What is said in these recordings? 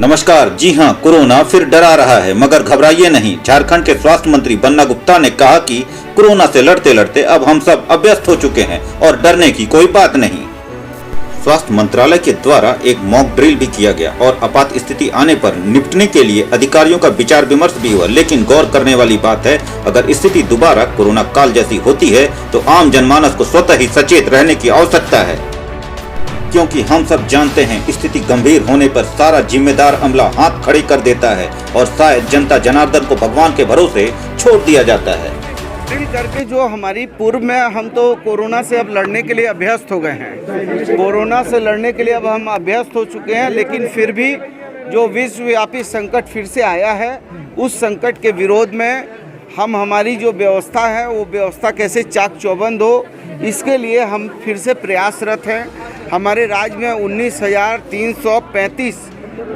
नमस्कार। जी हां, कोरोना फिर डरा रहा है, मगर घबराइए नहीं। झारखंड के स्वास्थ्य मंत्री बन्ना गुप्ता ने कहा कि कोरोना से लड़ते लड़ते अब हम सब अभ्यस्त हो चुके हैं और डरने की कोई बात नहीं। स्वास्थ्य मंत्रालय के द्वारा एक मॉक ड्रिल भी किया गया और आपात स्थिति आने पर निपटने के लिए अधिकारियों का विचार विमर्श भी हुआ। लेकिन गौर करने वाली बात है, अगर स्थिति दोबारा कोरोना काल जैसी होती है तो आम जनमानस को स्वतः ही सचेत रहने की आवश्यकता है, क्योंकि हम सब जानते हैं स्थिति गंभीर होने पर सारा जिम्मेदार अमला हाथ खड़े कर देता है और शायद जनता जनार्दन को भगवान के भरोसे छोड़ दिया जाता है। ड्रिल करके जो हमारी पूर्व में हम तो कोरोना से अब लड़ने के लिए अभ्यस्त हो गए हैं। कोरोना से लड़ने के लिए अब हम अभ्यस्त हो चुके हैं, लेकिन फिर भी जो विश्वव्यापी संकट फिर से आया है, उस संकट के विरोध में हम हमारी जो व्यवस्था है वो व्यवस्था कैसे चाक चौबंद हो, इसके लिए हम फिर से प्रयासरत हैं। हमारे राज्य में 19,335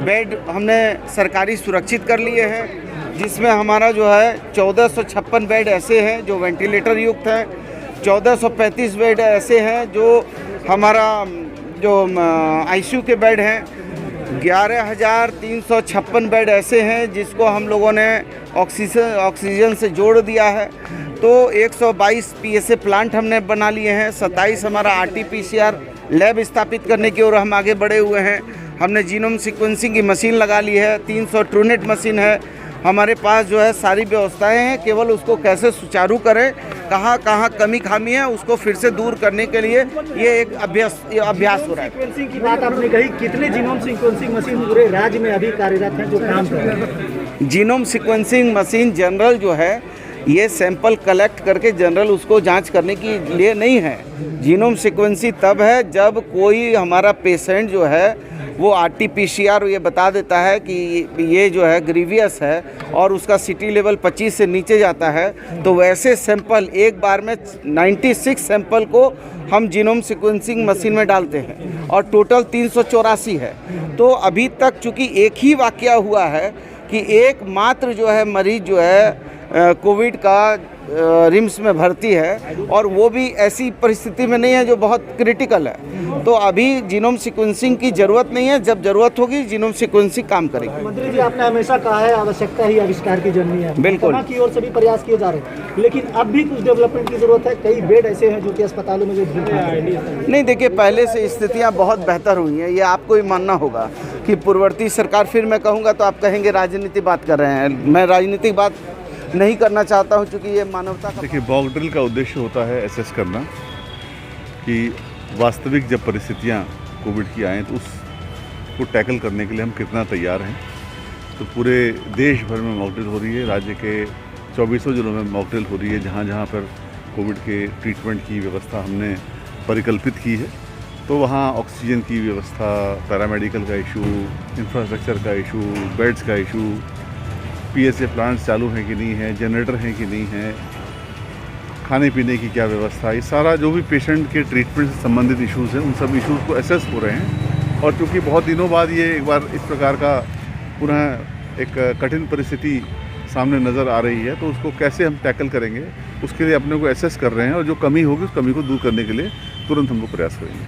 बेड हमने सरकारी सुरक्षित कर लिए हैं, जिसमें हमारा जो है 1456 बेड ऐसे हैं जो वेंटिलेटर युक्त हैं, 1435 बेड ऐसे हैं जो हमारा जो आईसीयू के बेड हैं, 11,356 बेड ऐसे हैं जिसको हम लोगों ने ऑक्सीजन से जोड़ दिया है। तो 122 पीएसए प्लांट हमने बना लिए हैं, 27 हमारा RT-PCR लैब स्थापित करने की ओर हम आगे बढ़े हुए हैं। हमने जीनोम सीक्वेंसिंग की मशीन लगा ली है, 300 ट्रूनेट मशीन है हमारे पास, जो है सारी व्यवस्थाएं हैं। केवल उसको कैसे सुचारू करें, कहाँ कहाँ कमी खामी है, उसको फिर से दूर करने के लिए ये एक अभ्यास हो रहा है। सीक्वेंसिंग की बात आपने कही, कितने जीनोम सीक्वेंसिंग मशीन पूरे राज्य में अभी कार्यरत हैं जो काम कर रहे हैं? जीनोम सीक्वेंसिंग मशीन जनरल जो है, ये सैंपल कलेक्ट करके जनरल उसको जांच करने के लिए नहीं है। जीनोम सीक्वेंसिंग तब है जब कोई हमारा पेशेंट जो है वो RT-PCR ये बता देता है कि ये जो है ग्रीवियस है और उसका सिटी लेवल 25 से नीचे जाता है, तो वैसे सैंपल एक बार में 96 सैंपल को हम जीनोम सीक्वेंसिंग मशीन में डालते हैं और टोटल 384 है। तो अभी तक चूँकि एक ही वाकया हुआ है कि एकमात्र जो है मरीज जो है कोविड का रिम्स में भर्ती है, और वो भी ऐसी परिस्थिति में नहीं है जो बहुत क्रिटिकल है। तो अभी जीनोम सीक्वेंसिंग की ज़रूरत नहीं है, जब ज़रूरत होगी जीनोम सीक्वेंसिंग काम करेगी। मंत्री जी, आपने हमेशा कहा है आवश्यकता ही आविष्कार की जननी है। बिल्कुल की ओर से भी प्रयास किए जा रहे हैं, लेकिन अब भी कुछ डेवलपमेंट की ज़रूरत है। कई बेड ऐसे हैं जो कि अस्पतालों में जो नहीं, देखिए पहले से स्थितियाँ बहुत बेहतर हुई हैं, ये आपको ही मानना होगा कि पूर्ववर्ती सरकार, फिर मैं कहूँगा तो आप कहेंगे राजनीति बात कर रहे हैं। मैं राजनीतिक बात नहीं करना चाहता हूं, क्योंकि ये मानवता का। देखिए, मॉक ड्रिल का उद्देश्य होता है असेस करना कि वास्तविक जब परिस्थितियां कोविड की आएँ तो उसको टैकल करने के लिए हम कितना तैयार हैं। तो पूरे देश भर में मॉक ड्रिल हो रही है, राज्य के 24 जिलों में मॉक ड्रिल हो रही है। जहाँ जहाँ पर कोविड के ट्रीटमेंट की व्यवस्था हमने परिकल्पित की है, तो वहाँ ऑक्सीजन की व्यवस्था, पैरामेडिकल का इशू, इंफ्रास्ट्रक्चर का इशू, बेड्स का इशू, पीएसए प्लांट्स चालू हैं कि नहीं है, जनरेटर हैं कि नहीं है, खाने पीने की क्या व्यवस्था, ये सारा जो भी पेशेंट के ट्रीटमेंट से संबंधित इश्यूज़ हैं, उन सब इश्यूज़ को असेस हो रहे हैं। और क्योंकि बहुत दिनों बाद ये एक बार इस प्रकार का पुनः एक कठिन परिस्थिति सामने नज़र आ रही है, तो उसको कैसे हम टैकल करेंगे, उसके लिए अपने को असेस कर रहे हैं, और जो कमी होगी उस कमी को दूर करने के लिए तुरंत हम लोग प्रयास करेंगे।